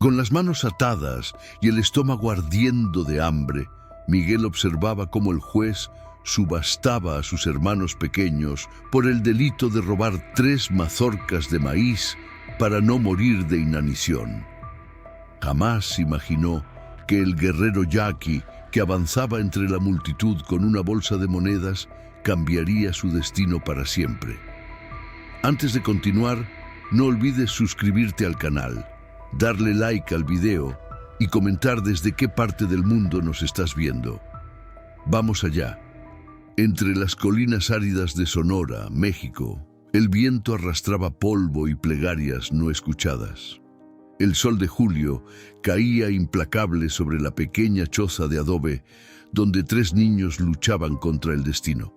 Con las manos atadas y el estómago ardiendo de hambre, Miguel observaba cómo el juez subastaba a sus hermanos pequeños por el delito de robar 3 mazorcas de maíz para no morir de inanición. Jamás imaginó que el guerrero yaqui, que avanzaba entre la multitud con una bolsa de monedas, cambiaría su destino para siempre. Antes de continuar, no olvides suscribirte al canal, darle like al video y comentar desde qué parte del mundo nos estás viendo. Vamos allá. Entre las colinas áridas de Sonora, México, el viento arrastraba polvo y plegarias no escuchadas. El sol de julio caía implacable sobre la pequeña choza de adobe donde 3 niños luchaban contra el destino.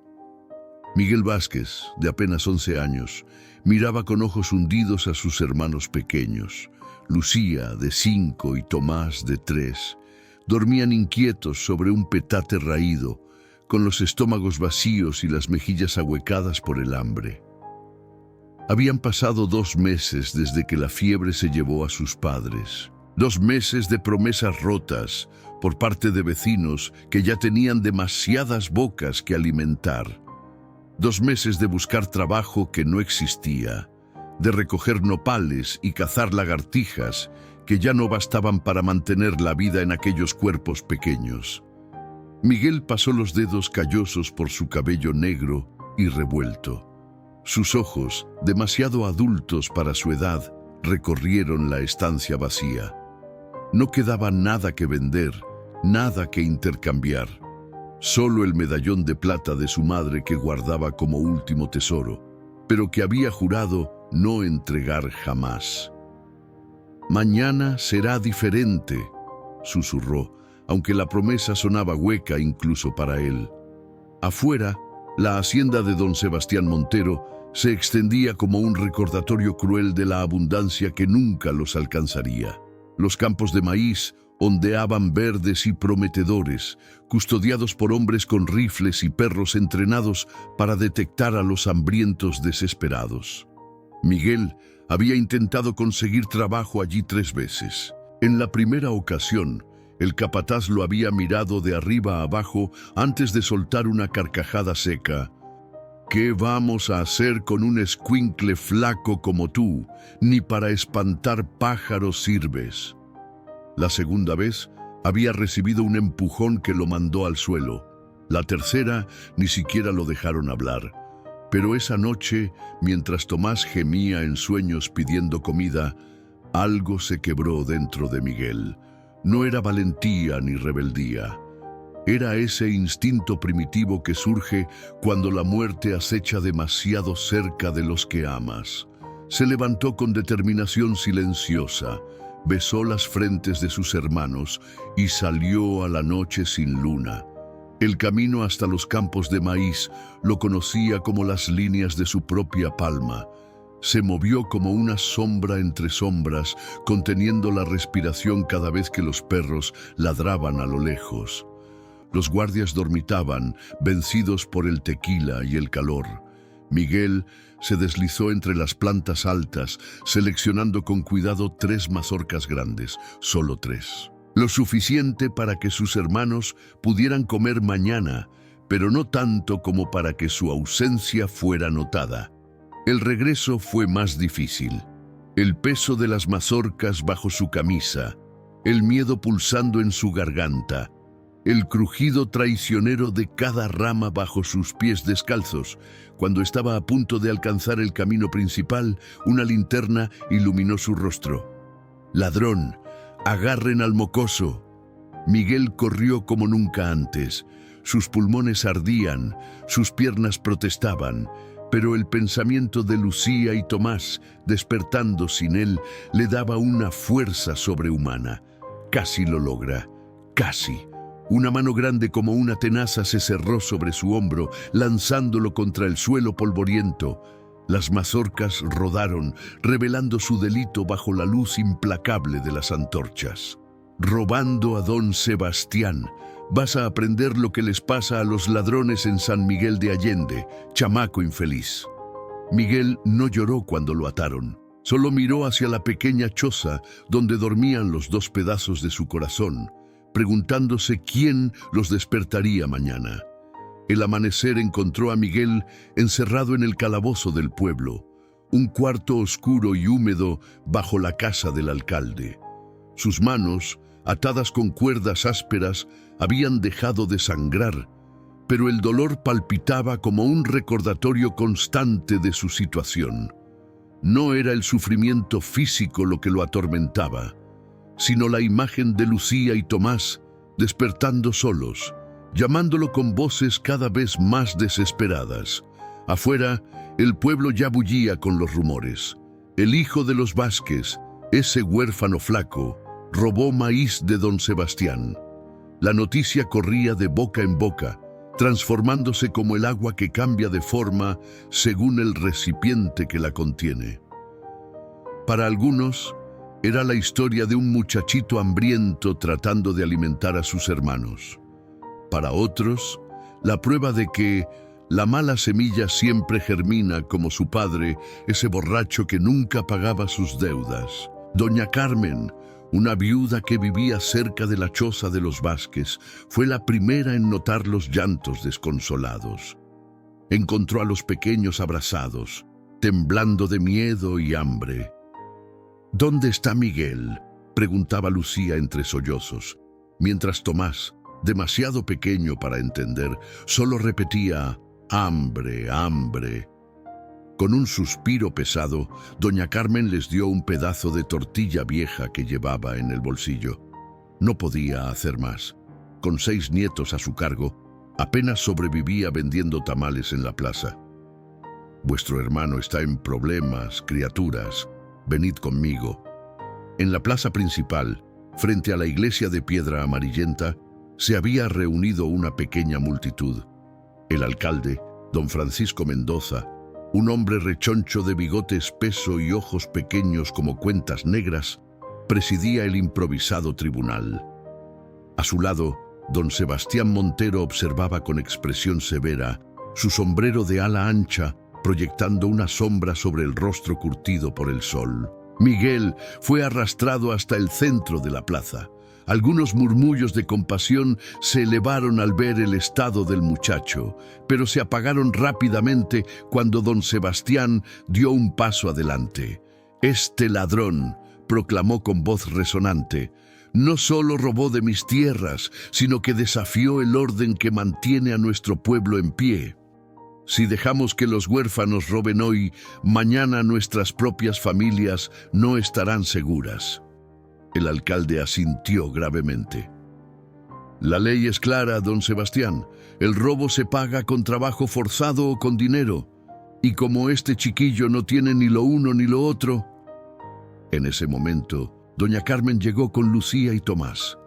Miguel Vázquez, de apenas 11 años, miraba con ojos hundidos a sus hermanos pequeños. Lucía, de 5, y Tomás, de 3, dormían inquietos sobre un petate raído, con los estómagos vacíos y las mejillas ahuecadas por el hambre. Habían pasado 2 meses desde que la fiebre se llevó a sus padres. 2 meses de promesas rotas por parte de vecinos que ya tenían demasiadas bocas que alimentar. 2 meses de buscar trabajo que no existía, de recoger nopales y cazar lagartijas que ya no bastaban para mantener la vida en aquellos cuerpos pequeños. Miguel pasó los dedos callosos por su cabello negro y revuelto. Sus ojos, demasiado adultos para su edad, recorrieron la estancia vacía. No quedaba nada que vender, nada que intercambiar. Solo el medallón de plata de su madre que guardaba como último tesoro, pero que había jurado no entregar jamás. «Mañana será diferente», susurró, aunque la promesa sonaba hueca incluso para él. Afuera, la hacienda de don Sebastián Montero se extendía como un recordatorio cruel de la abundancia que nunca los alcanzaría. Los campos de maíz ondeaban verdes y prometedores, custodiados por hombres con rifles y perros entrenados para detectar a los hambrientos desesperados. Miguel había intentado conseguir trabajo allí 3 veces. En la primera ocasión, el capataz lo había mirado de arriba a abajo antes de soltar una carcajada seca. «¿Qué vamos a hacer con un escuincle flaco como tú? Ni para espantar pájaros sirves». La segunda vez había recibido un empujón que lo mandó al suelo. La tercera ni siquiera lo dejaron hablar. Pero esa noche, mientras Tomás gemía en sueños pidiendo comida, algo se quebró dentro de Miguel. No era valentía ni rebeldía. Era ese instinto primitivo que surge cuando la muerte acecha demasiado cerca de los que amas. Se levantó con determinación silenciosa, besó las frentes de sus hermanos y salió a la noche sin luna. El camino hasta los campos de maíz lo conocía como las líneas de su propia palma. Se movió como una sombra entre sombras, conteniendo la respiración cada vez que los perros ladraban a lo lejos. Los guardias dormitaban, vencidos por el tequila y el calor. Miguel se deslizó entre las plantas altas, seleccionando con cuidado 3 mazorcas grandes, solo 3. Lo suficiente para que sus hermanos pudieran comer mañana, pero no tanto como para que su ausencia fuera notada. El regreso fue más difícil. El peso de las mazorcas bajo su camisa, el miedo pulsando en su garganta, el crujido traicionero de cada rama bajo sus pies descalzos. Cuando estaba a punto de alcanzar el camino principal, una linterna iluminó su rostro. «Ladrón, agarren al mocoso». Miguel corrió como nunca antes. Sus pulmones ardían, sus piernas protestaban, pero el pensamiento de Lucía y Tomás, despertando sin él, le daba una fuerza sobrehumana. Casi lo logra, casi. Una mano grande como una tenaza se cerró sobre su hombro, lanzándolo contra el suelo polvoriento. Las mazorcas rodaron, revelando su delito bajo la luz implacable de las antorchas. «Robando a don Sebastián. Vas a aprender lo que les pasa a los ladrones en San Miguel de Allende, chamaco infeliz». Miguel no lloró cuando lo ataron. Solo miró hacia la pequeña choza donde dormían los dos pedazos de su corazón, preguntándose quién los despertaría mañana. El amanecer encontró a Miguel encerrado en el calabozo del pueblo, un cuarto oscuro y húmedo bajo la casa del alcalde. Sus manos, atadas con cuerdas ásperas, habían dejado de sangrar, pero el dolor palpitaba como un recordatorio constante de su situación. No era el sufrimiento físico lo que lo atormentaba, sino la imagen de Lucía y Tomás despertando solos, llamándolo con voces cada vez más desesperadas. Afuera, el pueblo ya bullía con los rumores. El hijo de los Vázquez, ese huérfano flaco, robó maíz de don Sebastián. La noticia corría de boca en boca, transformándose como el agua que cambia de forma según el recipiente que la contiene. Para algunos, era la historia de un muchachito hambriento tratando de alimentar a sus hermanos. Para otros, la prueba de que la mala semilla siempre germina como su padre, ese borracho que nunca pagaba sus deudas. Doña Carmen, una viuda que vivía cerca de la choza de los Vázquez, fue la primera en notar los llantos desconsolados. Encontró a los pequeños abrazados, temblando de miedo y hambre. «¿Dónde está Miguel?», preguntaba Lucía entre sollozos, mientras Tomás, demasiado pequeño para entender, solo repetía «hambre, hambre». Con un suspiro pesado, doña Carmen les dio un pedazo de tortilla vieja que llevaba en el bolsillo. No podía hacer más. Con 6 nietos a su cargo, apenas sobrevivía vendiendo tamales en la plaza. «Vuestro hermano está en problemas, criaturas. Venid conmigo». En la plaza principal, frente a la iglesia de piedra amarillenta, se había reunido una pequeña multitud. El alcalde, don Francisco Mendoza, un hombre rechoncho de bigote espeso y ojos pequeños como cuentas negras, presidía el improvisado tribunal. A su lado, don Sebastián Montero observaba con expresión severa, su sombrero de ala ancha proyectando una sombra sobre el rostro curtido por el sol. Miguel fue arrastrado hasta el centro de la plaza. Algunos murmullos de compasión se elevaron al ver el estado del muchacho, pero se apagaron rápidamente cuando don Sebastián dio un paso adelante. «Este ladrón», proclamó con voz resonante, «no solo robó de mis tierras, sino que desafió el orden que mantiene a nuestro pueblo en pie. Si dejamos que los huérfanos roben hoy, mañana nuestras propias familias no estarán seguras». El alcalde asintió gravemente. «La ley es clara, don Sebastián. El robo se paga con trabajo forzado o con dinero. Y como este chiquillo no tiene ni lo uno ni lo otro». En ese momento, doña Carmen llegó con Lucía y Tomás.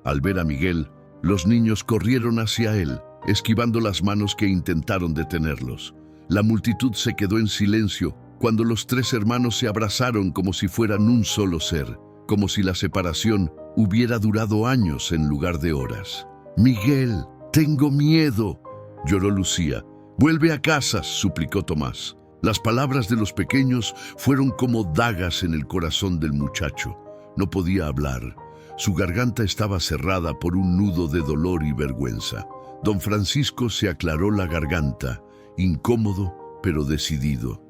Al ver a Miguel, los niños corrieron hacia él, esquivando las manos que intentaron detenerlos. La multitud se quedó en silencio cuando los 3 hermanos se abrazaron como si fueran un solo ser, como si la separación hubiera durado años en lugar de horas. «Miguel, tengo miedo», lloró Lucía. «Vuelve a casa», suplicó Tomás. Las palabras de los pequeños fueron como dagas en el corazón del muchacho. No podía hablar. Su garganta estaba cerrada por un nudo de dolor y vergüenza. Don Francisco se aclaró la garganta, incómodo pero decidido.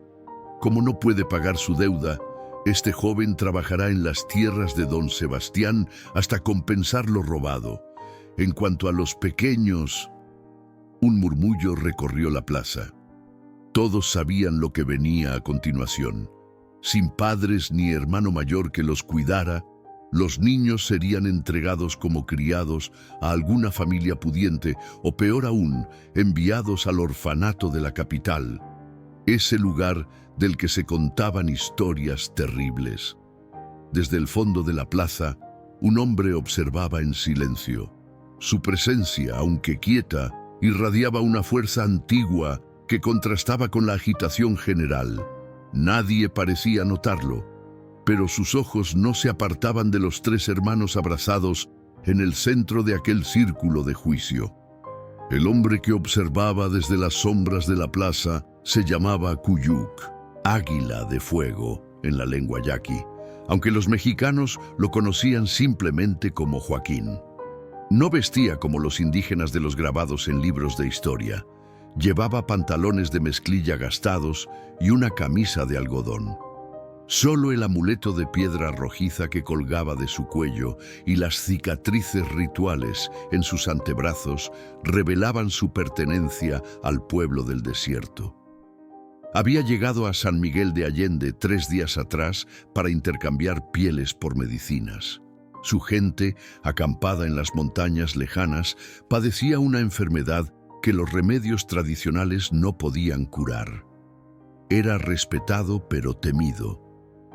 Como no puede pagar su deuda, este joven trabajará en las tierras de don Sebastián hasta compensar lo robado. En cuanto a los pequeños, un murmullo recorrió la plaza. Todos sabían lo que venía a continuación. Sin padres ni hermano mayor que los cuidara, los niños serían entregados como criados a alguna familia pudiente o, peor aún, enviados al orfanato de la capital, ese lugar del que se contaban historias terribles. Desde el fondo de la plaza, un hombre observaba en silencio. Su presencia, aunque quieta, irradiaba una fuerza antigua que contrastaba con la agitación general. Nadie parecía notarlo, pero sus ojos no se apartaban de los 3 hermanos abrazados en el centro de aquel círculo de juicio. El hombre que observaba desde las sombras de la plaza se llamaba Cuyuc, Águila de Fuego. en la lengua yaqui, aunque los mexicanos lo conocían simplemente como Joaquín. No vestía como los indígenas de los grabados en libros de historia. Llevaba pantalones de mezclilla gastados y una camisa de algodón. Solo el amuleto de piedra rojiza que colgaba de su cuello y las cicatrices rituales en sus antebrazos revelaban su pertenencia al pueblo del desierto. Había llegado a San Miguel de Allende 3 días atrás para intercambiar pieles por medicinas. Su gente, acampada en las montañas lejanas, padecía una enfermedad que los remedios tradicionales no podían curar. Era respetado pero temido.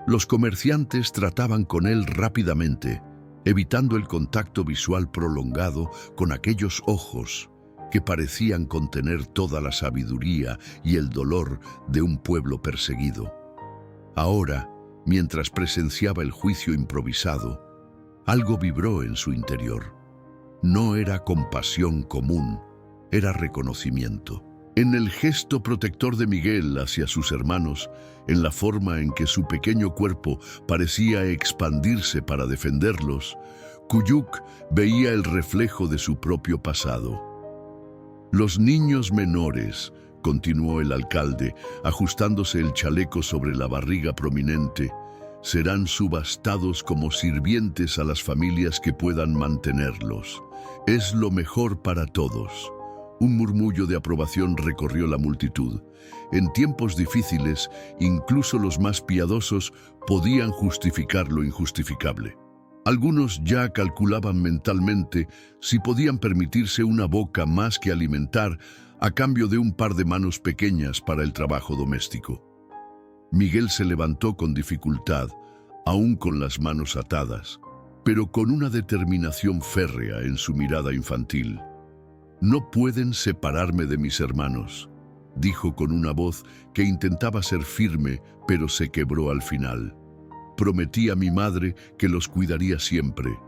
Los comerciantes trataban con él rápidamente, evitando el contacto visual prolongado con aquellos ojos que parecían contener toda la sabiduría y el dolor de un pueblo perseguido. Ahora, mientras presenciaba el juicio improvisado, algo vibró en su interior. No era compasión común, era reconocimiento. En el gesto protector de Miguel hacia sus hermanos, en la forma en que su pequeño cuerpo parecía expandirse para defenderlos, Cuyuc veía el reflejo de su propio pasado. Los niños menores, continuó el alcalde, ajustándose el chaleco sobre la barriga prominente, serán subastados como sirvientes a las familias que puedan mantenerlos. Es lo mejor para todos. Un murmullo de aprobación recorrió la multitud. En tiempos difíciles, incluso los más piadosos podían justificar lo injustificable. Algunos ya calculaban mentalmente si podían permitirse una boca más que alimentar a cambio de un par de manos pequeñas para el trabajo doméstico. Miguel se levantó con dificultad, aún con las manos atadas, pero con una determinación férrea en su mirada infantil. «No pueden separarme de mis hermanos», dijo con una voz que intentaba ser firme, pero se quebró al final. «Prometí a mi madre que los cuidaría siempre».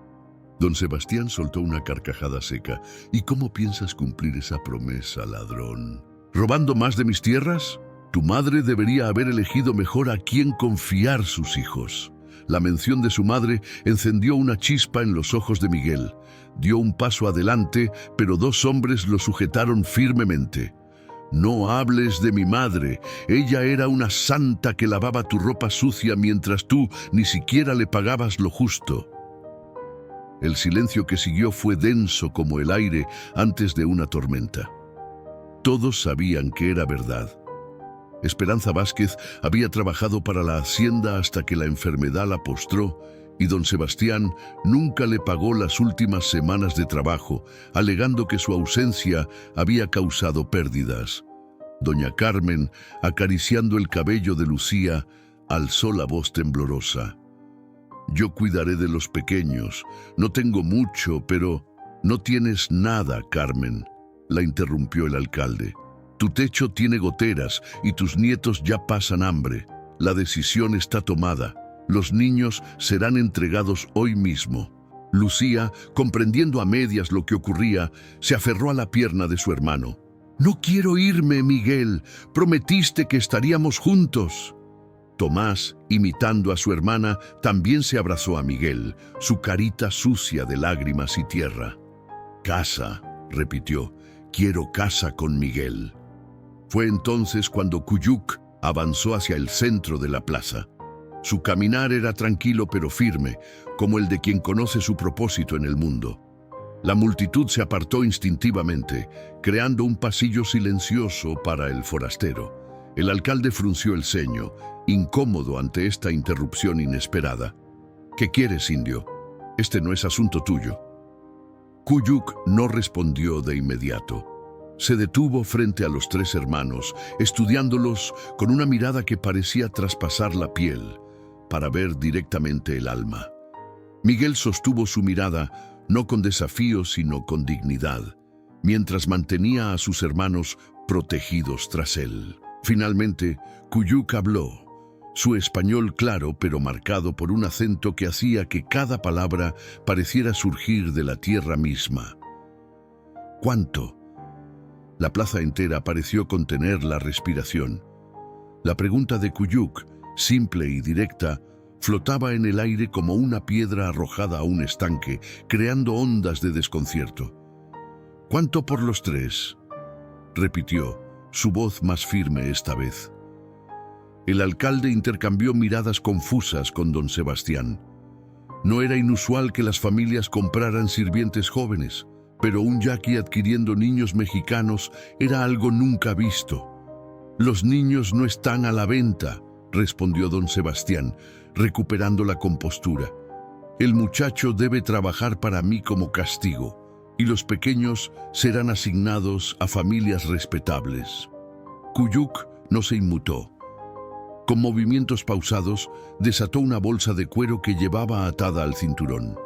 Don Sebastián soltó una carcajada seca. «¿Y cómo piensas cumplir esa promesa, ladrón? ¿Robando más de mis tierras? Tu madre debería haber elegido mejor a quién confiar sus hijos». La mención de su madre encendió una chispa en los ojos de Miguel. Dio un paso adelante, pero 2 hombres lo sujetaron firmemente. «No hables de mi madre. Ella era una santa que lavaba tu ropa sucia mientras tú ni siquiera le pagabas lo justo». El silencio que siguió fue denso como el aire antes de una tormenta. Todos sabían que era verdad. Esperanza Vázquez había trabajado para la hacienda hasta que la enfermedad la postró y don Sebastián nunca le pagó las últimas semanas de trabajo, alegando que su ausencia había causado pérdidas. Doña Carmen, acariciando el cabello de Lucía, alzó la voz temblorosa. «Yo cuidaré de los pequeños. No tengo mucho, pero...» «No tienes nada, Carmen», la interrumpió el alcalde. «Tu techo tiene goteras y tus nietos ya pasan hambre. La decisión está tomada. Los niños serán entregados hoy mismo». Lucía, comprendiendo a medias lo que ocurría, se aferró a la pierna de su hermano. «No quiero irme, Miguel. Prometiste que estaríamos juntos». Tomás, imitando a su hermana, también se abrazó a Miguel, su carita sucia de lágrimas y tierra. «Casa», repitió. «Quiero casa con Miguel». Fue entonces cuando Cuyuc avanzó hacia el centro de la plaza. Su caminar era tranquilo pero firme, como el de quien conoce su propósito en el mundo. La multitud se apartó instintivamente, creando un pasillo silencioso para el forastero. El alcalde frunció el ceño, incómodo ante esta interrupción inesperada. «¿Qué quieres, indio? Este no es asunto tuyo». Cuyuc no respondió de inmediato. Se detuvo frente a los 3 hermanos, estudiándolos con una mirada que parecía traspasar la piel, para ver directamente el alma. Miguel sostuvo su mirada, no con desafío, sino con dignidad, mientras mantenía a sus hermanos protegidos tras él. Finalmente, Cuyuc habló, su español claro pero marcado por un acento que hacía que cada palabra pareciera surgir de la tierra misma. «¿Cuánto?». La plaza entera pareció contener la respiración. La pregunta de Cuyuc simple y directa, flotaba en el aire como una piedra arrojada a un estanque, creando ondas de desconcierto. «¿Cuánto por los 3?», repitió, su voz más firme esta vez. El alcalde intercambió miradas confusas con don Sebastián. No era inusual que las familias compraran sirvientes jóvenes, pero un yaqui adquiriendo niños mexicanos era algo nunca visto. «Los niños no están a la venta», respondió don Sebastián, recuperando la compostura. «El muchacho debe trabajar para mí como castigo, y los pequeños serán asignados a familias respetables». Cuyuc no se inmutó. Con movimientos pausados, desató una bolsa de cuero que llevaba atada al cinturón.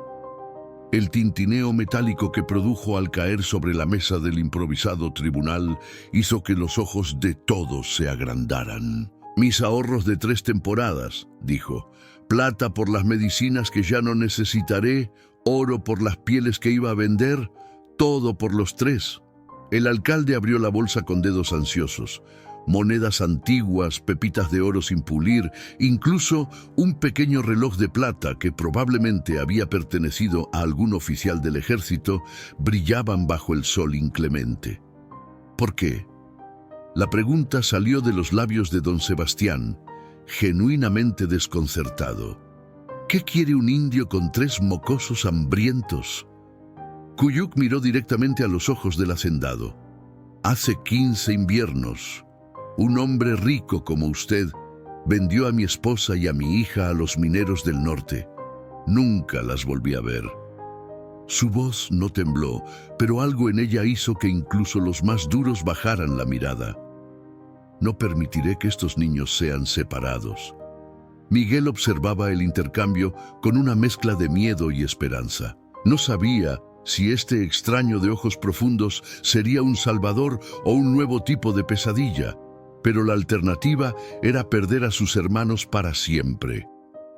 El tintineo metálico que produjo al caer sobre la mesa del improvisado tribunal hizo que los ojos de todos se agrandaran. «Mis ahorros de 3 temporadas», dijo. «Plata por las medicinas que ya no necesitaré, oro por las pieles que iba a vender, todo por los 3». El alcalde abrió la bolsa con dedos ansiosos. Monedas antiguas, pepitas de oro sin pulir, incluso un pequeño reloj de plata que probablemente había pertenecido a algún oficial del ejército, brillaban bajo el sol inclemente. ¿Por qué? La pregunta salió de los labios de don Sebastián, genuinamente desconcertado. ¿Qué quiere un indio con 3 mocosos hambrientos? Cuyuc miró directamente a los ojos del hacendado. «Hace 15 inviernos, un hombre rico como usted vendió a mi esposa y a mi hija a los mineros del norte. Nunca las volví a ver». Su voz no tembló, pero algo en ella hizo que incluso los más duros bajaran la mirada. «No permitiré que estos niños sean separados». Miguel observaba el intercambio con una mezcla de miedo y esperanza. No sabía si este extraño de ojos profundos sería un salvador o un nuevo tipo de pesadilla, pero la alternativa era perder a sus hermanos para siempre.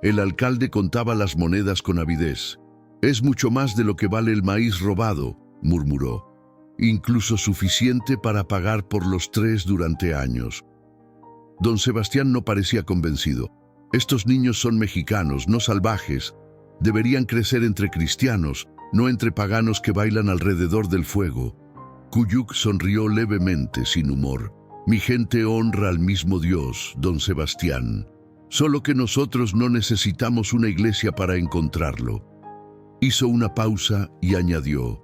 El alcalde contaba las monedas con avidez. «Es mucho más de lo que vale el maíz robado», murmuró. «Incluso suficiente para pagar por los 3 durante años». Don Sebastián no parecía convencido. «Estos niños son mexicanos, no salvajes. Deberían crecer entre cristianos, no entre paganos que bailan alrededor del fuego». Cuyuc sonrió levemente, sin humor. «Mi gente honra al mismo Dios, don Sebastián. Solo que nosotros no necesitamos una iglesia para encontrarlo». Hizo una pausa y añadió: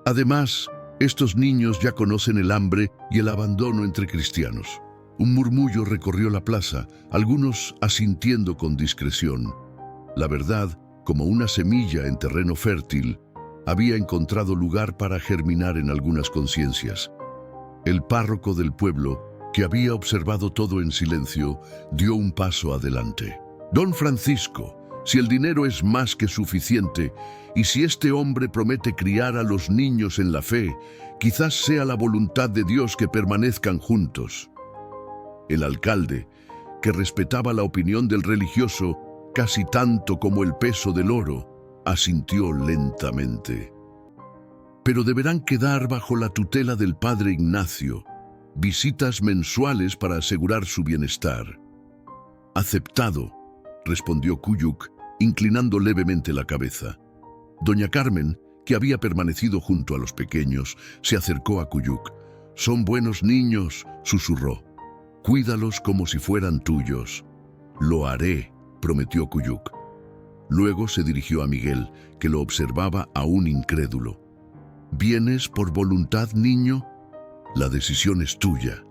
«Además, estos niños ya conocen el hambre y el abandono entre cristianos». Un murmullo recorrió la plaza, algunos asintiendo con discreción. La verdad, como una semilla en terreno fértil, había encontrado lugar para germinar en algunas conciencias. El párroco del pueblo, que había observado todo en silencio, dio un paso adelante. «Don Francisco, si el dinero es más que suficiente, y si este hombre promete criar a los niños en la fe, quizás sea la voluntad de Dios que permanezcan juntos». El alcalde, que respetaba la opinión del religioso casi tanto como el peso del oro, asintió lentamente. «Pero deberán quedar bajo la tutela del padre Ignacio, visitas mensuales para asegurar su bienestar». «Aceptado», respondió Cuyuc, inclinando levemente la cabeza. Doña Carmen, que había permanecido junto a los pequeños, se acercó a Cuyuc. «Son buenos niños», susurró. «Cuídalos como si fueran tuyos». «Lo haré», prometió Cuyuc. Luego se dirigió a Miguel, que lo observaba aún incrédulo. «¿Vienes por voluntad, niño? La decisión es tuya».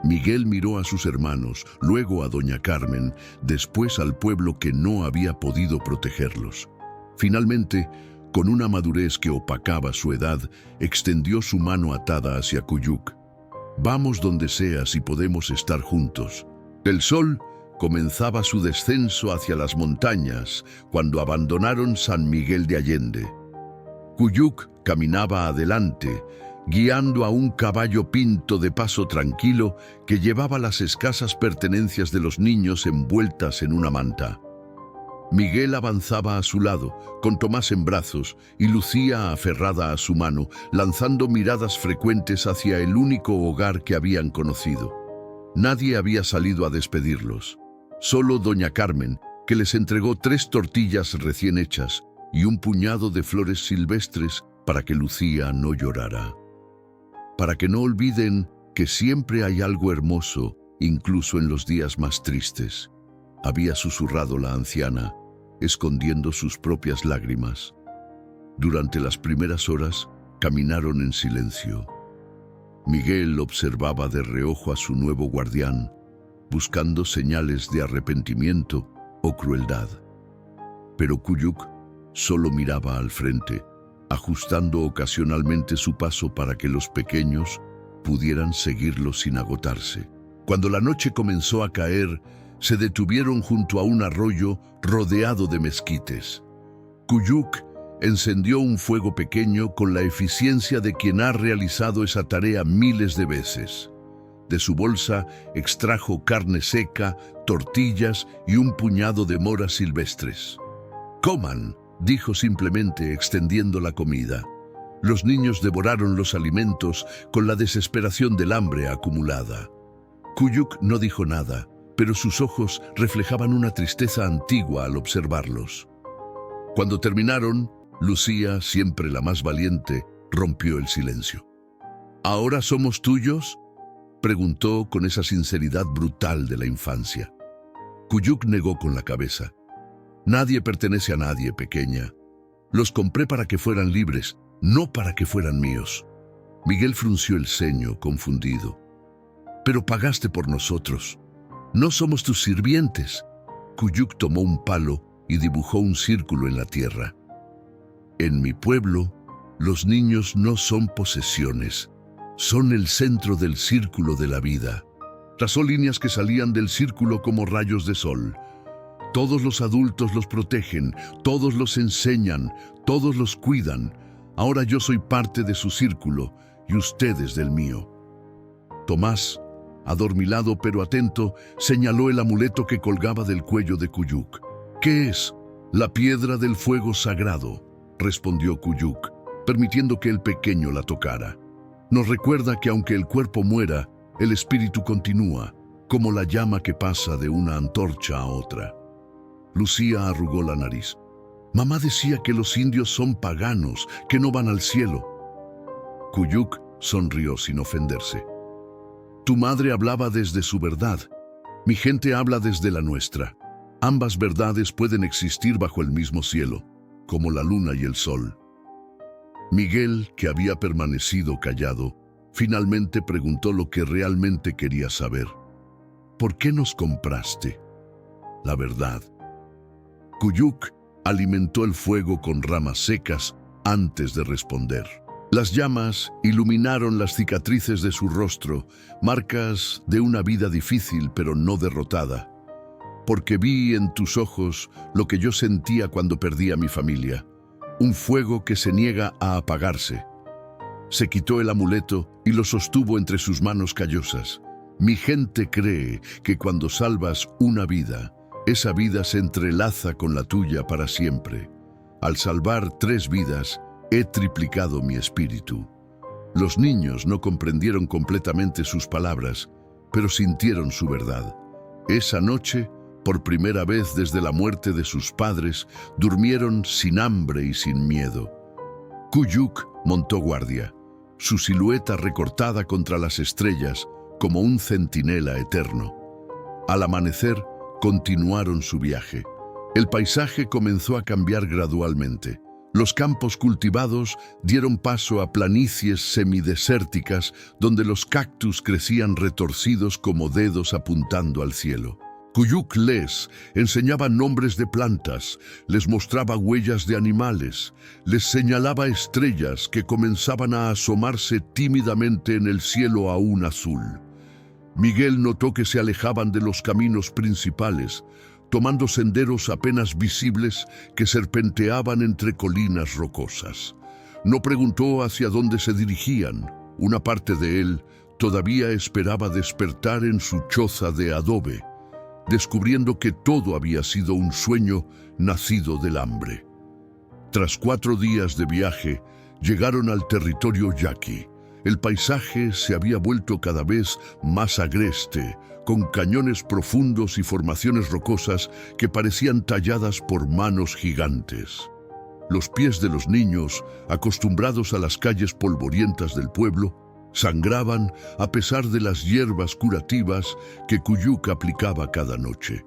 Miguel miró a sus hermanos, luego a doña Carmen, después al pueblo que no había podido protegerlos. Finalmente, con una madurez que opacaba su edad, extendió su mano atada hacia Cuyuc. «Vamos donde sea si podemos estar juntos». El sol comenzaba su descenso hacia las montañas cuando abandonaron San Miguel de Allende. Cuyuc caminaba adelante, guiando a un caballo pinto de paso tranquilo que llevaba las escasas pertenencias de los niños envueltas en una manta. Miguel avanzaba a su lado, con Tomás en brazos, y Lucía aferrada a su mano, lanzando miradas frecuentes hacia el único hogar que habían conocido. Nadie había salido a despedirlos. Solo doña Carmen, que les entregó 3 tortillas recién hechas y un puñado de flores silvestres para que Lucía no llorara. Para que no olviden que siempre hay algo hermoso, incluso en los días más tristes, había susurrado la anciana, escondiendo sus propias lágrimas. Durante las primeras horas, caminaron en silencio. Miguel observaba de reojo a su nuevo guardián, buscando señales de arrepentimiento o crueldad. Pero Kuyuk solo miraba al frente, ajustando ocasionalmente su paso para que los pequeños pudieran seguirlo sin agotarse. Cuando la noche comenzó a caer, se detuvieron junto a un arroyo rodeado de mezquites. Kuyuk encendió un fuego pequeño con la eficiencia de quien ha realizado esa tarea miles de veces. De su bolsa extrajo carne seca, tortillas y un puñado de moras silvestres. «Coman», dijo simplemente extendiendo la comida. Los niños devoraron los alimentos con la desesperación del hambre acumulada. Kuyuk no dijo nada, pero sus ojos reflejaban una tristeza antigua al observarlos. Cuando terminaron, Lucía, siempre la más valiente, rompió el silencio. «¿Ahora somos tuyos?», preguntó con esa sinceridad brutal de la infancia. Kuyuk negó con la cabeza. «Nadie pertenece a nadie, pequeña. Los compré para que fueran libres, no para que fueran míos». Miguel frunció el ceño, confundido. «Pero pagaste por nosotros. No somos tus sirvientes». Kuyuk tomó un palo y dibujó un círculo en la tierra. «En mi pueblo, los niños no son posesiones, son el centro del círculo de la vida». Trazó líneas que salían del círculo como rayos de sol. «Todos los adultos los protegen, todos los enseñan, todos los cuidan. Ahora yo soy parte de su círculo y ustedes del mío». Tomás, adormilado pero atento, señaló el amuleto que colgaba del cuello de Kuyuk. «¿Qué es?» «La piedra del fuego sagrado», respondió Kuyuk, permitiendo que el pequeño la tocara. «Nos recuerda que aunque el cuerpo muera, el espíritu continúa, como la llama que pasa de una antorcha a otra». Lucía arrugó la nariz. «Mamá decía que los indios son paganos, que no van al cielo». Kuyuk sonrió sin ofenderse. «Tu madre hablaba desde su verdad. Mi gente habla desde la nuestra. Ambas verdades pueden existir bajo el mismo cielo, como la luna y el sol». Miguel, que había permanecido callado, finalmente preguntó lo que realmente quería saber. «¿Por qué nos compraste?» «La verdad». Kuyuk alimentó el fuego con ramas secas antes de responder. Las llamas iluminaron las cicatrices de su rostro, marcas de una vida difícil pero no derrotada. «Porque vi en tus ojos lo que yo sentía cuando perdí a mi familia, un fuego que se niega a apagarse». Se quitó el amuleto y lo sostuvo entre sus manos callosas. «Mi gente cree que cuando salvas una vida, esa vida se entrelaza con la tuya para siempre. Al salvar 3 vidas, he triplicado mi espíritu». Los niños no comprendieron completamente sus palabras, pero sintieron su verdad. Esa noche, por primera vez desde la muerte de sus padres, durmieron sin hambre y sin miedo. Kuyuk montó guardia, su silueta recortada contra las estrellas como un centinela eterno. Al amanecer, continuaron su viaje. El paisaje comenzó a cambiar gradualmente. Los campos cultivados dieron paso a planicies semidesérticas donde los cactus crecían retorcidos como dedos apuntando al cielo. Kuyuk les enseñaba nombres de plantas, les mostraba huellas de animales, les señalaba estrellas que comenzaban a asomarse tímidamente en el cielo aún azul. Miguel notó que se alejaban de los caminos principales, tomando senderos apenas visibles que serpenteaban entre colinas rocosas. No preguntó hacia dónde se dirigían. Una parte de él todavía esperaba despertar en su choza de adobe, descubriendo que todo había sido un sueño nacido del hambre. Tras 4 días de viaje, llegaron al territorio yaqui. El paisaje se había vuelto cada vez más agreste, con cañones profundos y formaciones rocosas que parecían talladas por manos gigantes. Los pies de los niños, acostumbrados a las calles polvorientas del pueblo, sangraban a pesar de las hierbas curativas que Kuyuk aplicaba cada noche.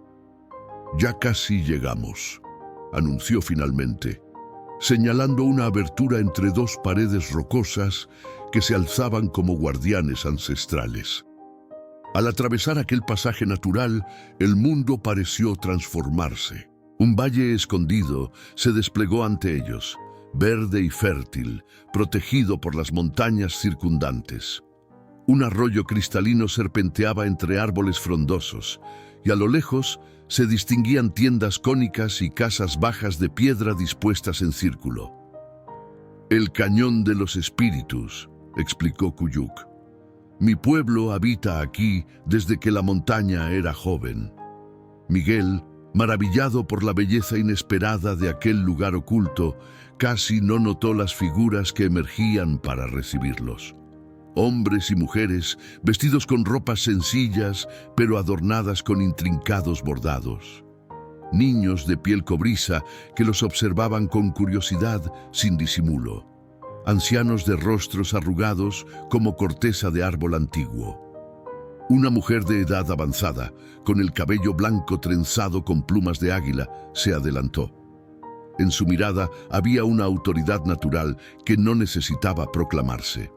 «Ya casi llegamos», anunció finalmente, señalando una abertura entre dos paredes rocosas que se alzaban como guardianes ancestrales. Al atravesar aquel pasaje natural, el mundo pareció transformarse. Un valle escondido se desplegó ante ellos, verde y fértil, protegido por las montañas circundantes. Un arroyo cristalino serpenteaba entre árboles frondosos, y a lo lejos se distinguían tiendas cónicas y casas bajas de piedra dispuestas en círculo. «El Cañón de los Espíritus», explicó Kuyuk. «Mi pueblo habita aquí desde que la montaña era joven». Miguel, maravillado por la belleza inesperada de aquel lugar oculto, casi no notó las figuras que emergían para recibirlos. Hombres y mujeres vestidos con ropas sencillas pero adornadas con intrincados bordados. Niños de piel cobriza que los observaban con curiosidad sin disimulo. Ancianos de rostros arrugados como corteza de árbol antiguo. Una mujer de edad avanzada, con el cabello blanco trenzado con plumas de águila, se adelantó. En su mirada había una autoridad natural que no necesitaba proclamarse.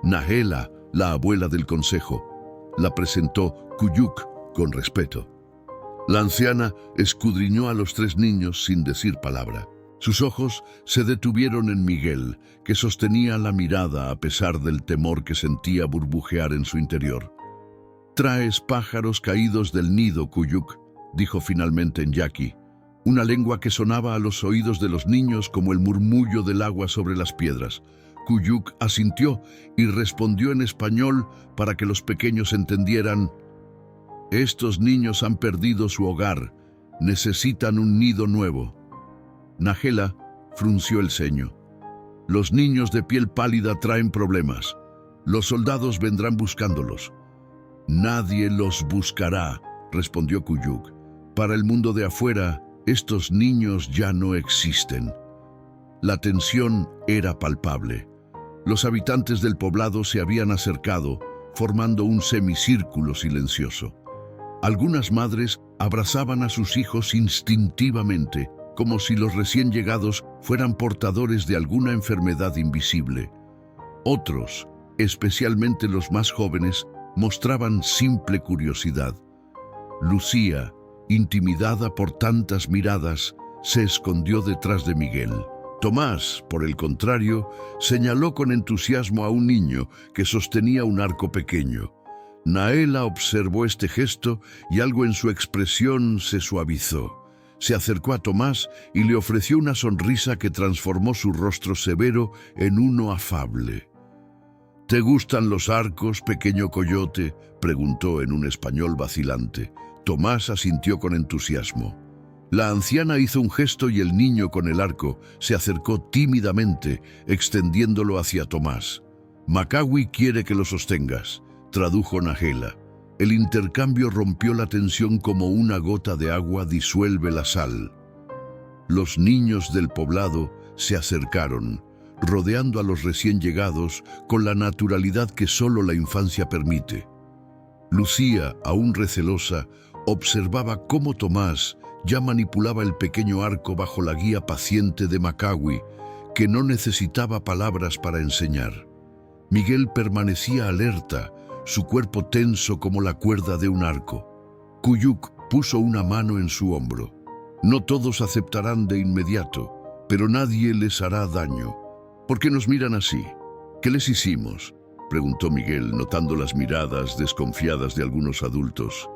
Nahela, la abuela del consejo, la presentó Kuyuk con respeto. La anciana escudriñó a los tres niños sin decir palabra. Sus ojos se detuvieron en Miguel, que sostenía la mirada a pesar del temor que sentía burbujear en su interior. «Traes pájaros caídos del nido, Kuyuk», dijo finalmente en yaqui, una lengua que sonaba a los oídos de los niños como el murmullo del agua sobre las piedras. Kuyuk asintió y respondió en español para que los pequeños entendieran: «Estos niños han perdido su hogar, necesitan un nido nuevo». Nahela frunció el ceño. «Los niños de piel pálida traen problemas. Los soldados vendrán buscándolos». «Nadie los buscará», respondió Kuyuk. «Para el mundo de afuera, estos niños ya no existen». La tensión era palpable. Los habitantes del poblado se habían acercado, formando un semicírculo silencioso. Algunas madres abrazaban a sus hijos instintivamente, como si los recién llegados fueran portadores de alguna enfermedad invisible. Otros, especialmente los más jóvenes, mostraban simple curiosidad. Lucía, intimidada por tantas miradas, se escondió detrás de Miguel. Tomás, por el contrario, señaló con entusiasmo a un niño que sostenía un arco pequeño. Nahela observó este gesto y algo en su expresión se suavizó. Se acercó a Tomás y le ofreció una sonrisa que transformó su rostro severo en uno afable. «¿Te gustan los arcos, pequeño coyote?», preguntó en un español vacilante. Tomás asintió con entusiasmo. La anciana hizo un gesto y el niño con el arco se acercó tímidamente, extendiéndolo hacia Tomás. «Macawi quiere que lo sostengas», tradujo Nahela. El intercambio rompió la tensión como una gota de agua disuelve la sal. Los niños del poblado se acercaron, rodeando a los recién llegados con la naturalidad que solo la infancia permite. Lucía, aún recelosa, observaba cómo Tomás ya manipulaba el pequeño arco bajo la guía paciente de Macawi, que no necesitaba palabras para enseñar. Miguel permanecía alerta, su cuerpo tenso como la cuerda de un arco. Kuyuk puso una mano en su hombro. «No todos aceptarán de inmediato, pero nadie les hará daño. ¿Por qué nos miran así? ¿Qué les hicimos?», preguntó Miguel, notando las miradas desconfiadas de algunos adultos.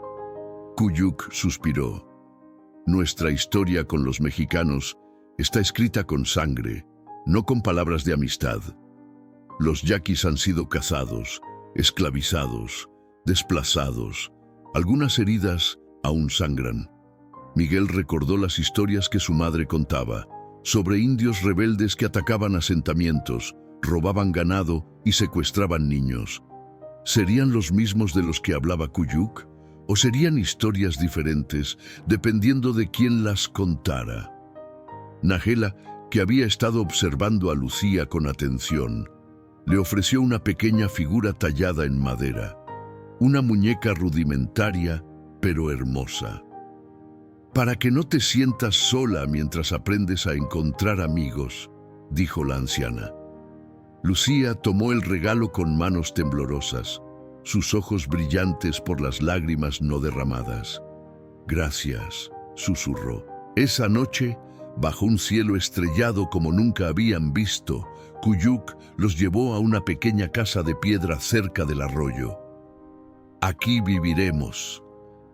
Kuyuk suspiró. «Nuestra historia con los mexicanos está escrita con sangre, no con palabras de amistad. Los yaquis han sido cazados, esclavizados, desplazados. Algunas heridas aún sangran». Miguel recordó las historias que su madre contaba, sobre indios rebeldes que atacaban asentamientos, robaban ganado y secuestraban niños. ¿Serían los mismos de los que hablaba Kuyuk? ¿O serían historias diferentes, dependiendo de quién las contara? Nagela, que había estado observando a Lucía con atención, le ofreció una pequeña figura tallada en madera, una muñeca rudimentaria pero hermosa. «Para que no te sientas sola mientras aprendes a encontrar amigos», dijo la anciana. Lucía tomó el regalo con manos temblorosas, sus ojos brillantes por las lágrimas no derramadas. «Gracias», susurró. Esa noche, bajo un cielo estrellado como nunca habían visto, Kuyuk los llevó a una pequeña casa de piedra cerca del arroyo. «Aquí viviremos»,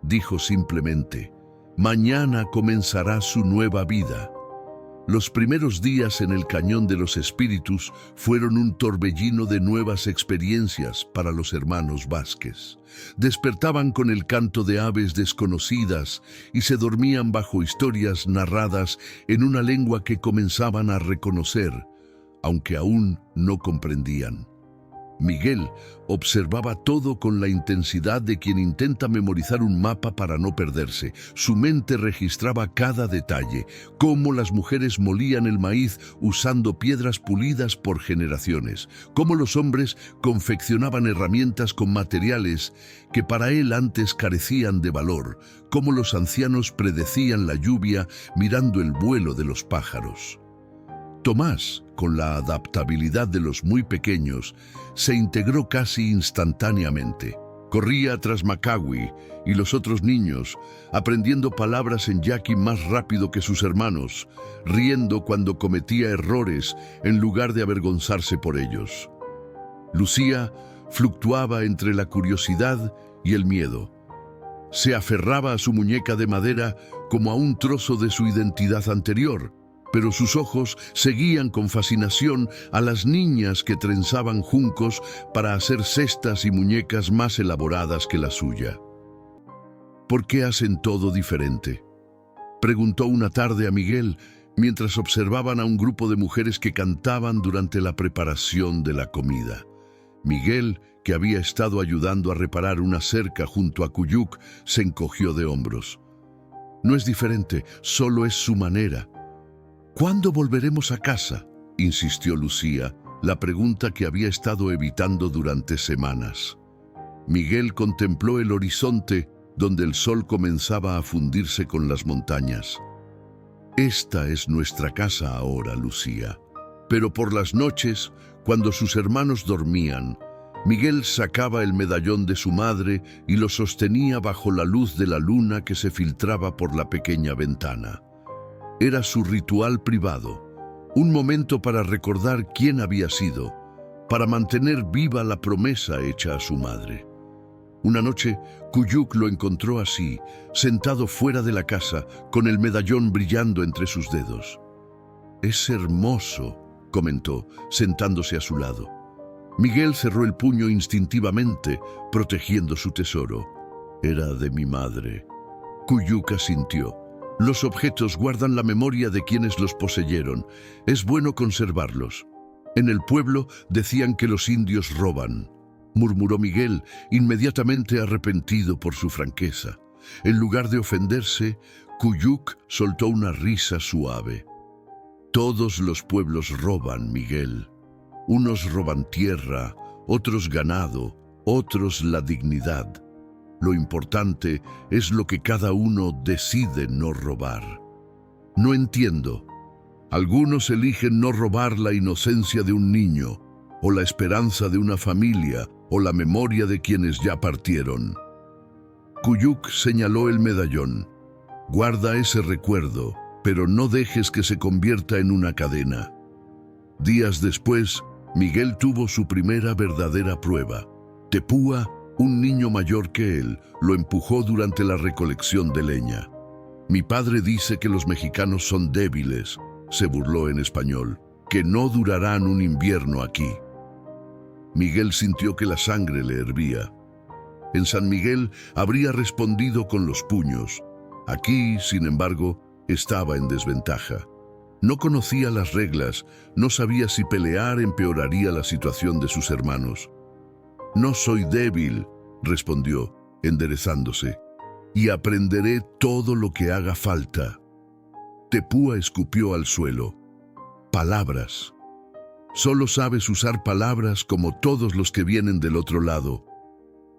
dijo simplemente. «Mañana comenzará su nueva vida». Los primeros días en el Cañón de los Espíritus fueron un torbellino de nuevas experiencias para los hermanos Vázquez. Despertaban con el canto de aves desconocidas y se dormían bajo historias narradas en una lengua que comenzaban a reconocer, aunque aún no comprendían. Miguel observaba todo con la intensidad de quien intenta memorizar un mapa para no perderse. Su mente registraba cada detalle, cómo las mujeres molían el maíz usando piedras pulidas por generaciones, cómo los hombres confeccionaban herramientas con materiales que para él antes carecían de valor, cómo los ancianos predecían la lluvia mirando el vuelo de los pájaros. Tomás, con la adaptabilidad de los muy pequeños, se integró casi instantáneamente. Corría tras Macawi y los otros niños, aprendiendo palabras en yaqui más rápido que sus hermanos, riendo cuando cometía errores en lugar de avergonzarse por ellos. Lucía fluctuaba entre la curiosidad y el miedo. Se aferraba a su muñeca de madera como a un trozo de su identidad anterior, pero sus ojos seguían con fascinación a las niñas que trenzaban juncos para hacer cestas y muñecas más elaboradas que la suya. «¿Por qué hacen todo diferente?», preguntó una tarde a Miguel mientras observaban a un grupo de mujeres que cantaban durante la preparación de la comida. Miguel, que había estado ayudando a reparar una cerca junto a Kuyuk, se encogió de hombros. «No es diferente, solo es su manera». «¿Cuándo volveremos a casa?», insistió Lucía, la pregunta que había estado evitando durante semanas. Miguel contempló el horizonte donde el sol comenzaba a fundirse con las montañas. «Esta es nuestra casa ahora, Lucía». Pero por las noches, cuando sus hermanos dormían, Miguel sacaba el medallón de su madre y lo sostenía bajo la luz de la luna que se filtraba por la pequeña ventana. Era su ritual privado, un momento para recordar quién había sido, para mantener viva la promesa hecha a su madre. Una noche, Kuyuk lo encontró así, sentado fuera de la casa, con el medallón brillando entre sus dedos. «Es hermoso», comentó, sentándose a su lado. Miguel cerró el puño instintivamente, protegiendo su tesoro. «Era de mi madre». Kuyuk asintió. «Los objetos guardan la memoria de quienes los poseyeron. Es bueno conservarlos». «En el pueblo decían que los indios roban», murmuró Miguel, inmediatamente arrepentido por su franqueza. En lugar de ofenderse, Kuyuk soltó una risa suave. «Todos los pueblos roban, Miguel. Unos roban tierra, otros ganado, otros la dignidad. Lo importante es lo que cada uno decide no robar». «No entiendo». «Algunos eligen no robar la inocencia de un niño, o la esperanza de una familia, o la memoria de quienes ya partieron». Kuyuk señaló el medallón. «Guarda ese recuerdo, pero no dejes que se convierta en una cadena». Días después, Miguel tuvo su primera verdadera prueba. Tepúa, un niño mayor que él, lo empujó durante la recolección de leña. «Mi padre dice que los mexicanos son débiles», se burló en español, «que no durarán un invierno aquí». Miguel sintió que la sangre le hervía. En San Miguel habría respondido con los puños. Aquí, sin embargo, estaba en desventaja. No conocía las reglas, no sabía si pelear empeoraría la situación de sus hermanos. «No soy débil», respondió, enderezándose, «y aprenderé todo lo que haga falta». Tepúa escupió al suelo. «Palabras. Solo sabes usar palabras como todos los que vienen del otro lado».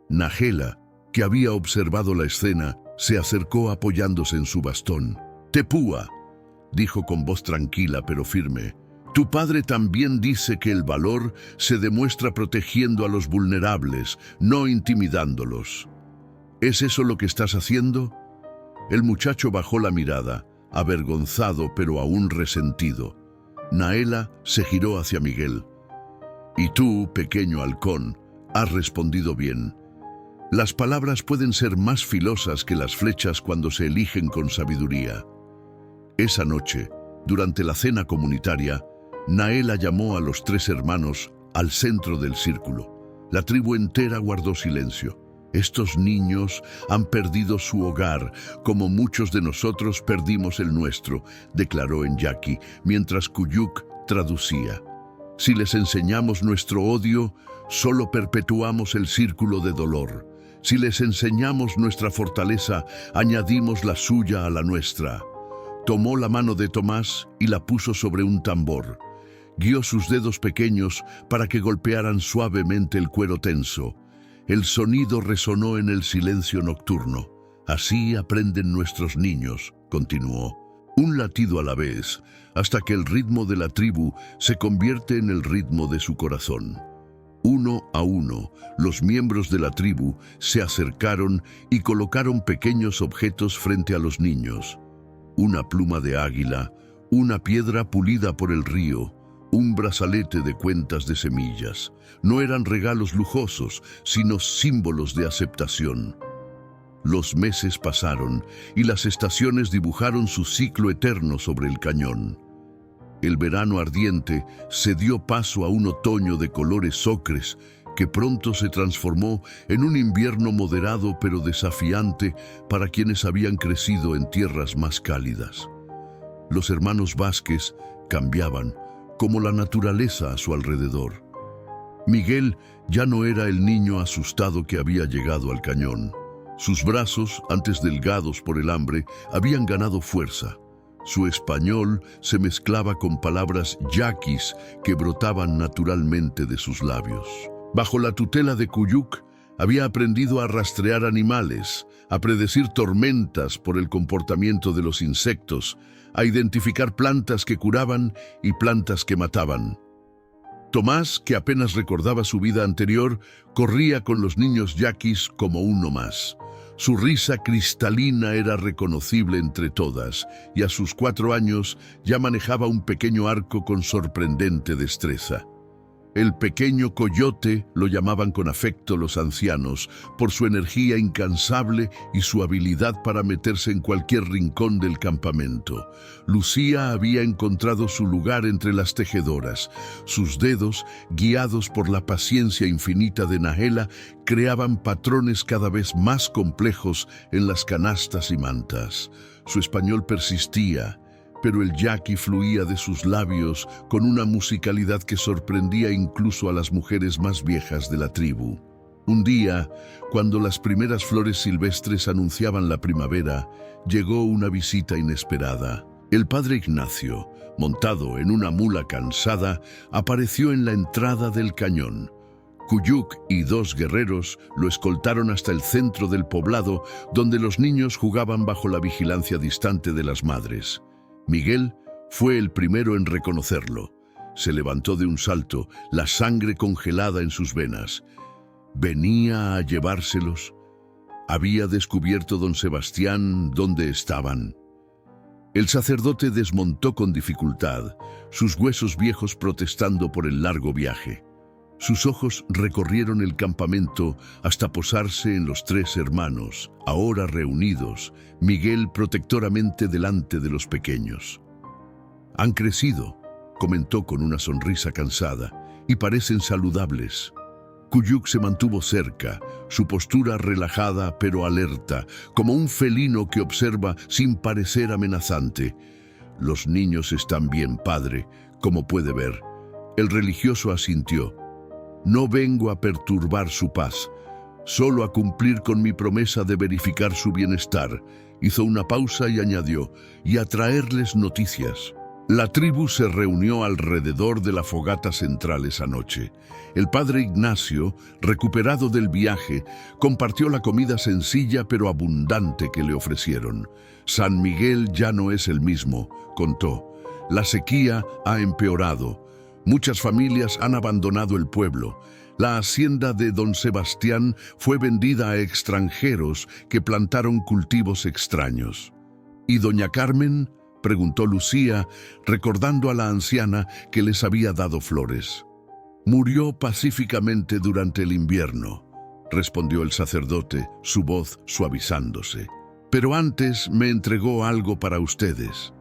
Nahela, que había observado la escena, se acercó apoyándose en su bastón. «Tepúa», dijo con voz tranquila pero firme, «tu padre también dice que el valor se demuestra protegiendo a los vulnerables, no intimidándolos. ¿Es eso lo que estás haciendo?» El muchacho bajó la mirada, avergonzado pero aún resentido. Nahela se giró hacia Miguel. «Y tú, pequeño halcón, has respondido bien. Las palabras pueden ser más filosas que las flechas cuando se eligen con sabiduría». Esa noche, durante la cena comunitaria, Nahela llamó a los 3 hermanos al centro del círculo. La tribu entera guardó silencio. «Estos niños han perdido su hogar, como muchos de nosotros perdimos el nuestro», declaró Enyaqui, mientras Kuyuk traducía. «Si les enseñamos nuestro odio, solo perpetuamos el círculo de dolor. Si les enseñamos nuestra fortaleza, añadimos la suya a la nuestra». Tomó la mano de Tomás y la puso sobre un tambor. Guió sus dedos pequeños para que golpearan suavemente el cuero tenso. El sonido resonó en el silencio nocturno. «Así aprenden nuestros niños», continuó, «un latido a la vez, hasta que el ritmo de la tribu se convierte en el ritmo de su corazón». Uno a uno, los miembros de la tribu se acercaron y colocaron pequeños objetos frente a los niños. Una pluma de águila, una piedra pulida por el río, un brazalete de cuentas de semillas. No eran regalos lujosos, sino símbolos de aceptación. Los meses pasaron y las estaciones dibujaron su ciclo eterno sobre el cañón. El verano ardiente se dio paso a un otoño de colores ocres que pronto se transformó en un invierno moderado pero desafiante para quienes habían crecido en tierras más cálidas. Los hermanos Vázquez cambiaban, como la naturaleza a su alrededor. Miguel ya no era el niño asustado que había llegado al cañón. Sus brazos, antes delgados por el hambre, habían ganado fuerza. Su español se mezclaba con palabras yaquis que brotaban naturalmente de sus labios. Bajo la tutela de Kuyuk, había aprendido a rastrear animales, a predecir tormentas por el comportamiento de los insectos, a identificar plantas que curaban y plantas que mataban. Tomás, que apenas recordaba su vida anterior, corría con los niños yaquis como uno más. Su risa cristalina era reconocible entre todas, y a sus 4 años ya manejaba un pequeño arco con sorprendente destreza. El pequeño coyote lo llamaban con afecto los ancianos, por su energía incansable y su habilidad para meterse en cualquier rincón del campamento. Lucía había encontrado su lugar entre las tejedoras. Sus dedos, guiados por la paciencia infinita de Nahela, creaban patrones cada vez más complejos en las canastas y mantas. Su español persistía, pero el yaqui fluía de sus labios con una musicalidad que sorprendía incluso a las mujeres más viejas de la tribu. Un día, cuando las primeras flores silvestres anunciaban la primavera, llegó una visita inesperada. El padre Ignacio, montado en una mula cansada, apareció en la entrada del cañón. Kuyuk y 2 guerreros lo escoltaron hasta el centro del poblado, donde los niños jugaban bajo la vigilancia distante de las madres. Miguel fue el primero en reconocerlo. Se levantó de un salto, la sangre congelada en sus venas. ¿Venía a llevárselos? ¿Había descubierto don Sebastián dónde estaban? El sacerdote desmontó con dificultad, sus huesos viejos protestando por el largo viaje. Sus ojos recorrieron el campamento hasta posarse en los 3 hermanos, ahora reunidos, Miguel protectoramente delante de los pequeños. «Han crecido», comentó con una sonrisa cansada, «y parecen saludables». Kuyuk se mantuvo cerca, su postura relajada pero alerta, como un felino que observa sin parecer amenazante. Los niños están bien, padre, como puede ver. El religioso asintió. No vengo a perturbar su paz, solo a cumplir con mi promesa de verificar su bienestar. Hizo una pausa y añadió, y a traerles noticias. La tribu se reunió alrededor de la fogata central esa noche. El padre Ignacio, recuperado del viaje, compartió la comida sencilla pero abundante que le ofrecieron. San Miguel ya no es el mismo, contó. La sequía ha empeorado. Muchas familias han abandonado el pueblo. La hacienda de don Sebastián fue vendida a extranjeros que plantaron cultivos extraños. ¿Y doña Carmen?, preguntó Lucía, recordando a la anciana que les había dado flores. Murió pacíficamente durante el invierno, respondió el sacerdote, su voz suavizándose. Pero antes me entregó algo para ustedes.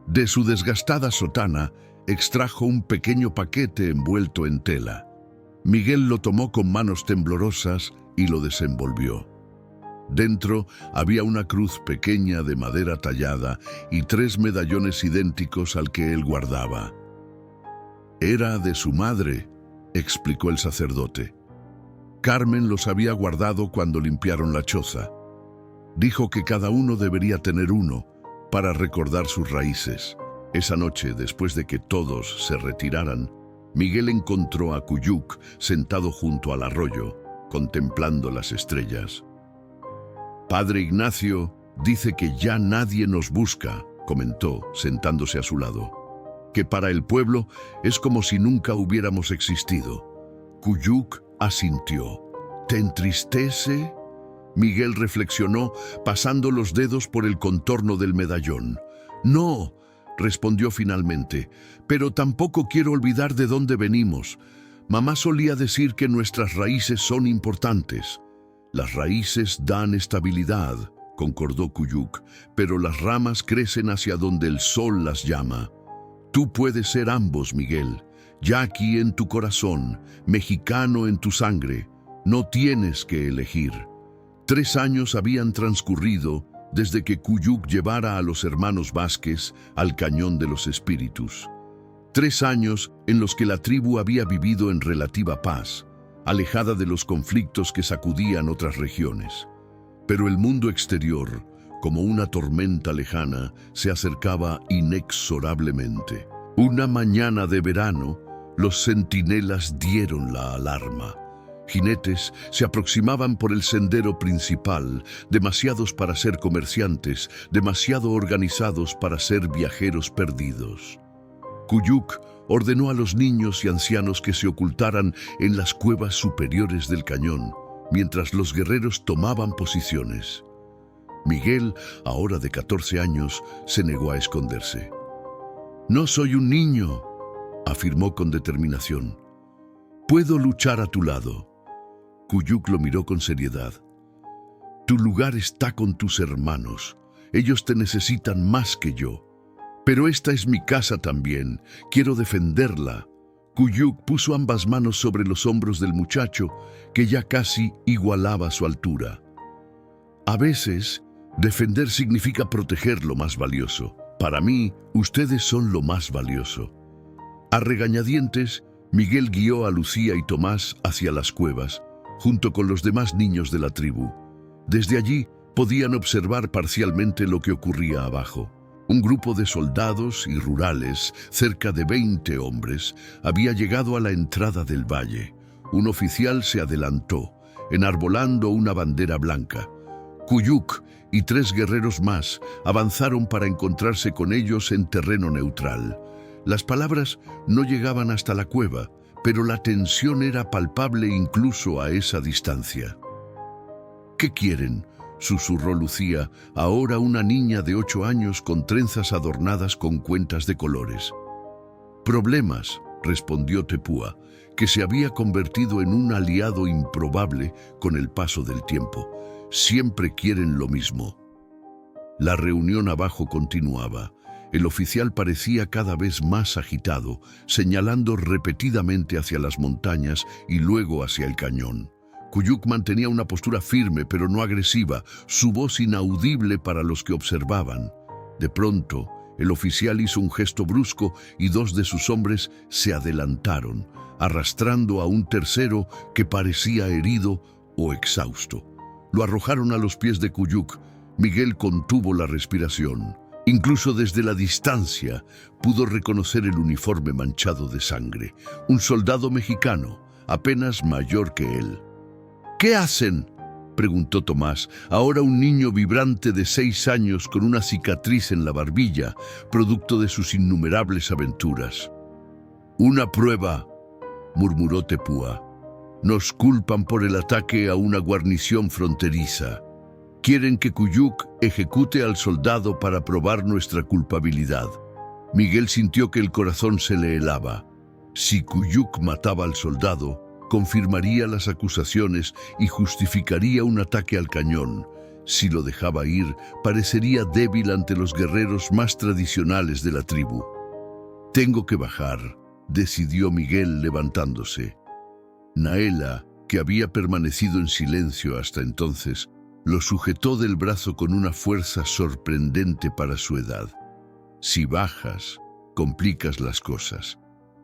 De su desgastada sotana extrajo un pequeño paquete envuelto en tela. Miguel lo tomó con manos temblorosas y lo desenvolvió. Dentro había una cruz pequeña de madera tallada y 3 medallones idénticos al que él guardaba. Era de su madre, explicó el sacerdote. Carmen los había guardado cuando limpiaron la choza. Dijo que cada uno debería tener uno para recordar sus raíces. Esa noche, después de que todos se retiraran, Miguel encontró a Cuyuc sentado junto al arroyo, contemplando las estrellas. Padre Ignacio dice que ya nadie nos busca, comentó, sentándose a su lado. Que para el pueblo es como si nunca hubiéramos existido. Cuyuc asintió. ¿Te entristece? Miguel reflexionó, pasando los dedos por el contorno del medallón. No, respondió finalmente, pero tampoco quiero olvidar de dónde venimos. Mamá solía decir que nuestras raíces son importantes. Las raíces dan estabilidad, concordó Cuyuc, pero las ramas crecen hacia donde el sol las llama. Tú puedes ser ambos, Miguel. Yaqui en tu corazón, mexicano en tu sangre. No tienes que elegir. 3 años habían transcurrido desde que Cuyuc llevara a los hermanos Vázquez al Cañón de los Espíritus. 3 años en los que la tribu había vivido en relativa paz, alejada de los conflictos que sacudían otras regiones. Pero el mundo exterior, como una tormenta lejana, se acercaba inexorablemente. Una mañana de verano, los centinelas dieron la alarma. Jinetes se aproximaban por el sendero principal, demasiados para ser comerciantes, demasiado organizados para ser viajeros perdidos. Cuyuc ordenó a los niños y ancianos que se ocultaran en las cuevas superiores del cañón, mientras los guerreros tomaban posiciones. Miguel, ahora de 14 años, se negó a esconderse. «No soy un niño», afirmó con determinación. «Puedo luchar a tu lado». Cuyuc lo miró con seriedad. «Tu lugar está con tus hermanos. Ellos te necesitan más que yo. Pero esta es mi casa también. Quiero defenderla». Cuyuc puso ambas manos sobre los hombros del muchacho, que ya casi igualaba su altura. «A veces, defender significa proteger lo más valioso. Para mí, ustedes son lo más valioso». A regañadientes, Miguel guió a Lucía y Tomás hacia las cuevas, junto con los demás niños de la tribu. Desde allí podían observar parcialmente lo que ocurría abajo. Un grupo de soldados y rurales, cerca de 20 hombres, había llegado a la entrada del valle. Un oficial se adelantó, enarbolando una bandera blanca. Cuyuc y 3 guerreros más avanzaron para encontrarse con ellos en terreno neutral. Las palabras no llegaban hasta la cueva, pero la tensión era palpable incluso a esa distancia. «¿Qué quieren?», susurró Lucía, ahora una niña de 8 años con trenzas adornadas con cuentas de colores. «Problemas», respondió Tepúa, que se había convertido en un aliado improbable con el paso del tiempo. «Siempre quieren lo mismo». La reunión abajo continuaba. El oficial parecía cada vez más agitado, señalando repetidamente hacia las montañas y luego hacia el cañón. Cuyuc mantenía una postura firme pero no agresiva, su voz inaudible para los que observaban. De pronto, El oficial hizo un gesto brusco y dos de sus hombres se adelantaron, arrastrando a un tercero que parecía herido o exhausto. Lo arrojaron a los pies de Kuyuk. Miguel contuvo la respiración. Incluso desde la distancia pudo reconocer el uniforme manchado de sangre. Un soldado mexicano, apenas mayor que él. ¿Qué hacen?, preguntó Tomás, ahora un niño vibrante de 6 años con una cicatriz en la barbilla, producto de sus innumerables aventuras. «Una prueba», murmuró Tepúa. «Nos culpan por el ataque a una guarnición fronteriza. Quieren que Kuyuk ejecute al soldado para probar nuestra culpabilidad». Miguel sintió que el corazón se le helaba. Si Kuyuk mataba al soldado, confirmaría las acusaciones y justificaría un ataque al cañón. Si lo dejaba ir, parecería débil ante los guerreros más tradicionales de la tribu. «Tengo que bajar», decidió Miguel levantándose. Naela, que había permanecido en silencio hasta entonces, lo sujetó del brazo con una fuerza sorprendente para su edad. «Si bajas, complicas las cosas.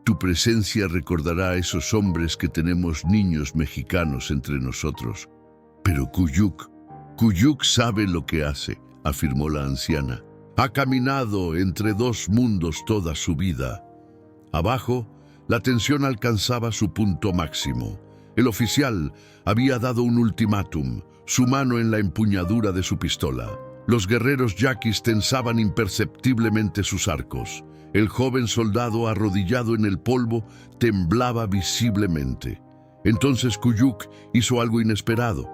Tu presencia recordará a esos hombres que tenemos niños mexicanos entre nosotros». «Pero Kuyuk sabe lo que hace», afirmó la anciana. «Ha caminado entre 2 mundos toda su vida». Abajo, la tensión alcanzaba su punto máximo. El oficial había dado un ultimátum, su mano en la empuñadura de su pistola. Los guerreros yaquis tensaban imperceptiblemente sus arcos. El joven soldado, arrodillado en el polvo, temblaba visiblemente. Entonces Kuyuk hizo algo inesperado.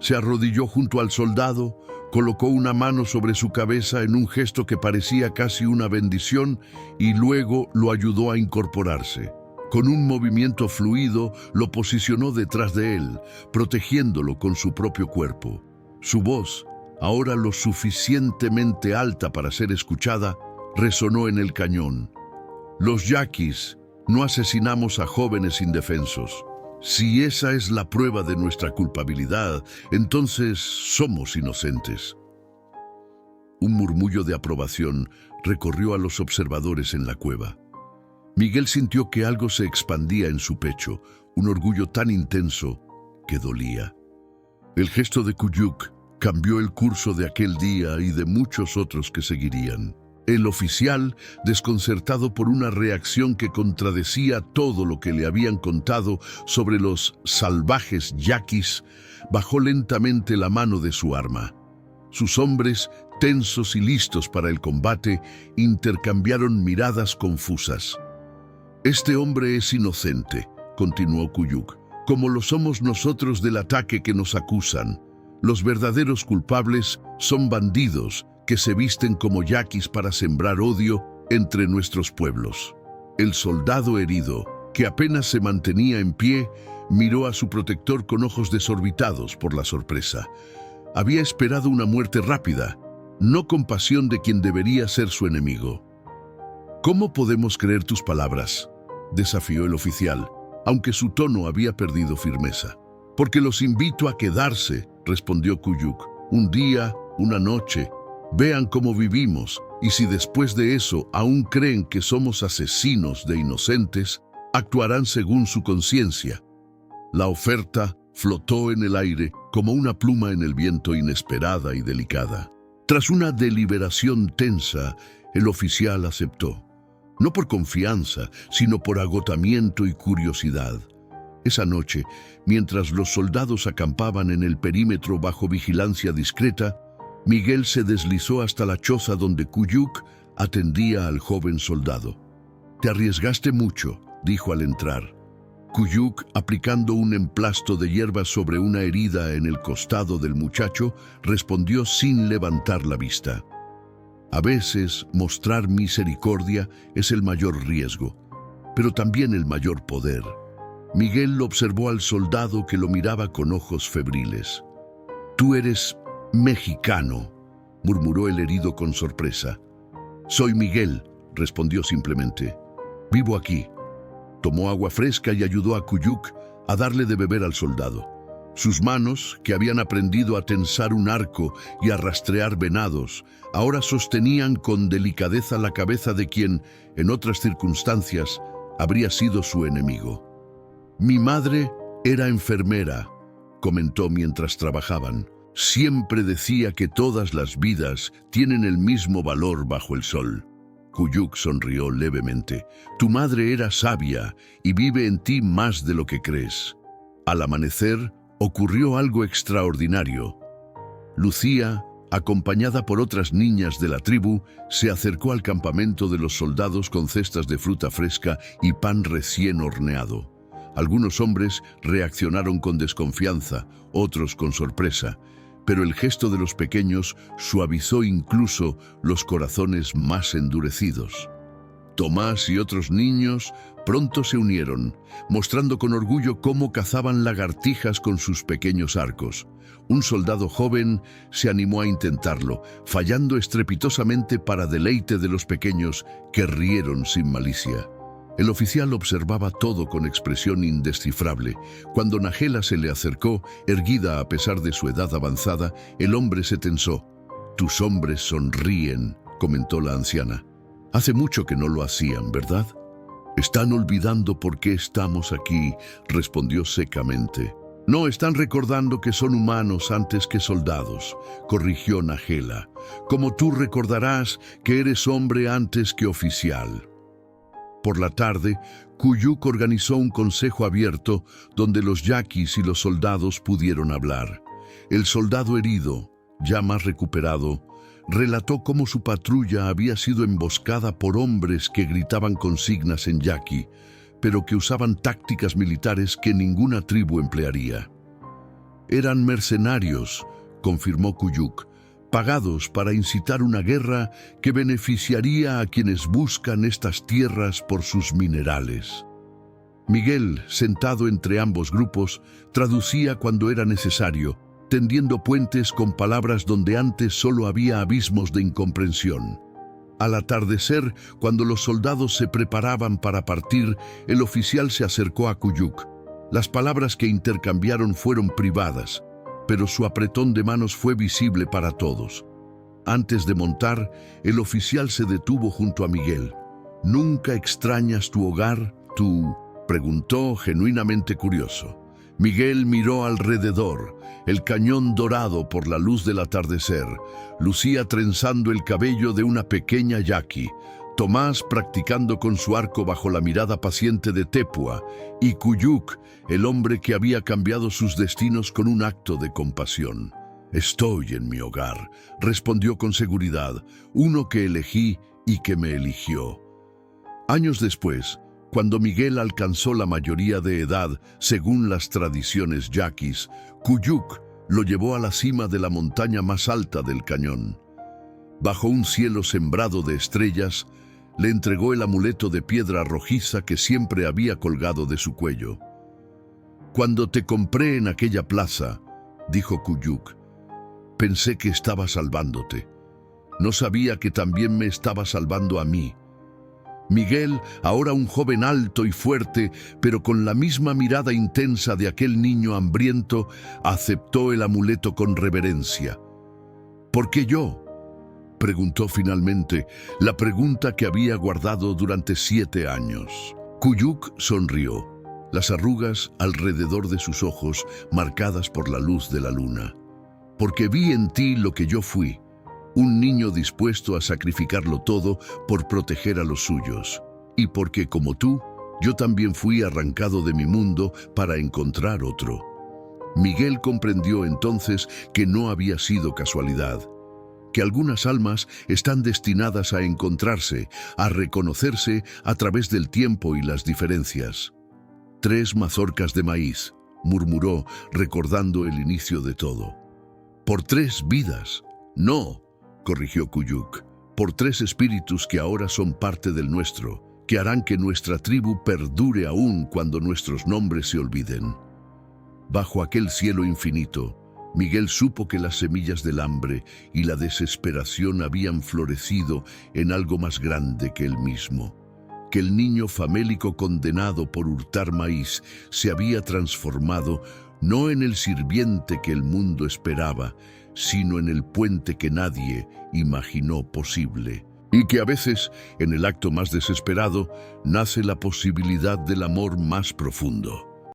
Se arrodilló junto al soldado, colocó una mano sobre su cabeza en un gesto que parecía casi una bendición y luego lo ayudó a incorporarse. Con un movimiento fluido, lo posicionó detrás de él, protegiéndolo con su propio cuerpo. Su voz, ahora lo suficientemente alta para ser escuchada, resonó en el cañón. «Los yaquis no asesinamos a jóvenes indefensos. Si esa es la prueba de nuestra culpabilidad, entonces somos inocentes». Un murmullo de aprobación recorrió a los observadores en la cueva. Miguel sintió que algo se expandía en su pecho, un orgullo tan intenso que dolía. El gesto de Kuyuk cambió el curso de aquel día y de muchos otros que seguirían. El oficial, desconcertado por una reacción que contradecía todo lo que le habían contado sobre los salvajes yaquis, bajó lentamente la mano de su arma. Sus hombres, tensos y listos para el combate, intercambiaron miradas confusas. «Este hombre es inocente», continuó Kuyuk, «como lo somos nosotros del ataque que nos acusan. Los verdaderos culpables son bandidos que se visten como yaquis para sembrar odio entre nuestros pueblos». El soldado herido, que apenas se mantenía en pie, miró a su protector con ojos desorbitados por la sorpresa. Había esperado una muerte rápida, no compasión de quien debería ser su enemigo. «¿Cómo podemos creer tus palabras?», desafió el oficial, aunque su tono había perdido firmeza. «Porque los invito a quedarse», respondió Kuyuk. «Un día, una noche. Vean cómo vivimos, y si después de eso aún creen que somos asesinos de inocentes, actuarán según su conciencia». La oferta flotó en el aire como una pluma en el viento, inesperada y delicada. Tras una deliberación tensa, el oficial aceptó. No por confianza, sino por agotamiento y curiosidad. Esa noche, mientras los soldados acampaban en el perímetro bajo vigilancia discreta, Miguel se deslizó hasta la choza donde Kuyuk atendía al joven soldado. «Te arriesgaste mucho», dijo al entrar. Kuyuk, aplicando un emplasto de hierba sobre una herida en el costado del muchacho, respondió sin levantar la vista. «A veces, mostrar misericordia es el mayor riesgo, pero también el mayor poder». Miguel observó al soldado que lo miraba con ojos febriles. «Tú eres mexicano», murmuró el herido con sorpresa. «Soy Miguel», respondió simplemente. «Vivo aquí». Tomó agua fresca y ayudó a Kuyuk a darle de beber al soldado. Sus manos, que habían aprendido a tensar un arco y a rastrear venados, ahora sostenían con delicadeza la cabeza de quien, en otras circunstancias, habría sido su enemigo. «Mi madre era enfermera», comentó mientras trabajaban. «Siempre decía que todas las vidas tienen el mismo valor bajo el sol». Kuyuk sonrió levemente. «Tu madre era sabia y vive en ti más de lo que crees». Al amanecer, ocurrió algo extraordinario. Lucía, acompañada por otras niñas de la tribu, se acercó al campamento de los soldados con cestas de fruta fresca y pan recién horneado. Algunos hombres reaccionaron con desconfianza, otros con sorpresa, pero el gesto de los pequeños suavizó incluso los corazones más endurecidos. Tomás y otros niños pronto se unieron, mostrando con orgullo cómo cazaban lagartijas con sus pequeños arcos. Un soldado joven se animó a intentarlo, fallando estrepitosamente para deleite de los pequeños, que rieron sin malicia. El oficial observaba todo con expresión indescifrable. Cuando Nagela se le acercó, erguida a pesar de su edad avanzada, el hombre se tensó. «Tus hombres sonríen», comentó la anciana. «Hace mucho que no lo hacían, ¿verdad?» «Están olvidando por qué estamos aquí», respondió secamente. «No, están recordando que son humanos antes que soldados», corrigió Nagela. «Como tú recordarás que eres hombre antes que oficial». Por la tarde, Kuyuk organizó un consejo abierto donde los yaquis y los soldados pudieron hablar. El soldado herido, ya más recuperado, relató cómo su patrulla había sido emboscada por hombres que gritaban consignas en yaqui, pero que usaban tácticas militares que ninguna tribu emplearía. «Eran mercenarios», confirmó Kuyuk, «pagados para incitar una guerra que beneficiaría a quienes buscan estas tierras por sus minerales». Miguel, sentado entre ambos grupos, traducía cuando era necesario, tendiendo puentes con palabras donde antes solo había abismos de incomprensión. Al atardecer, cuando los soldados se preparaban para partir, el oficial se acercó a Kuyuk. Las palabras que intercambiaron fueron privadas, pero su apretón de manos fue visible para todos. Antes de montar, el oficial se detuvo junto a Miguel. «¿Nunca extrañas tu hogar, tú?», preguntó genuinamente curioso. Miguel miró alrededor. El cañón dorado por la luz del atardecer lucía trenzando el cabello de una pequeña yaqui, Tomás practicando con su arco bajo la mirada paciente de Tepua, y Kuyuk, el hombre que había cambiado sus destinos con un acto de compasión. «Estoy en mi hogar», respondió con seguridad, «uno que elegí y que me eligió». Años después, cuando Miguel alcanzó la mayoría de edad, según las tradiciones yaquis, Kuyuk lo llevó a la cima de la montaña más alta del cañón. Bajo un cielo sembrado de estrellas, le entregó el amuleto de piedra rojiza que siempre había colgado de su cuello. «Cuando te compré en aquella plaza», dijo Kuyuk, «pensé que estaba salvándote. No sabía que también me estaba salvando a mí». Miguel, ahora un joven alto y fuerte, pero con la misma mirada intensa de aquel niño hambriento, aceptó el amuleto con reverencia. «¿Por qué yo?», preguntó finalmente, la pregunta que había guardado durante 7 años. Kuyuk sonrió, las arrugas alrededor de sus ojos marcadas por la luz de la luna. «Porque vi en ti lo que yo fui, un niño dispuesto a sacrificarlo todo por proteger a los suyos. Y porque, como tú, yo también fui arrancado de mi mundo para encontrar otro». Miguel comprendió entonces que no había sido casualidad, que algunas almas están destinadas a encontrarse, a reconocerse a través del tiempo y las diferencias. «3 mazorcas de maíz», murmuró, recordando el inicio de todo. «Por 3 vidas». «No», corrigió Kuyuk, «por 3 espíritus que ahora son parte del nuestro, que harán que nuestra tribu perdure aún cuando nuestros nombres se olviden». Bajo aquel cielo infinito, Miguel supo que las semillas del hambre y la desesperación habían florecido en algo más grande que él mismo, que el niño famélico condenado por hurtar maíz se había transformado no en el sirviente que el mundo esperaba, sino en el puente que nadie imaginó posible. Y que a veces, en el acto más desesperado, nace la posibilidad del amor más profundo.